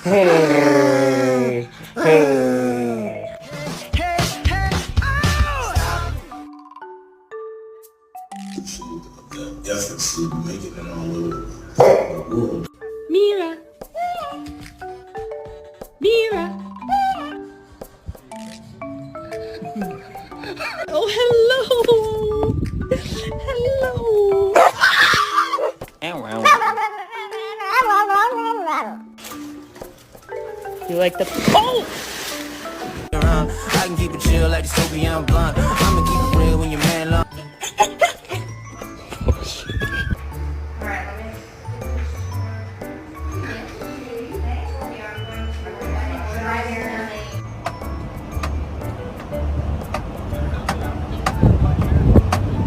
Hey, hey. Efforts to make it in all over the world. Mira. Mira. Oh, hello. Hello. You like the... Oh! I can keep it chill like the Soviet blunt. I'ma keep it real when your man love.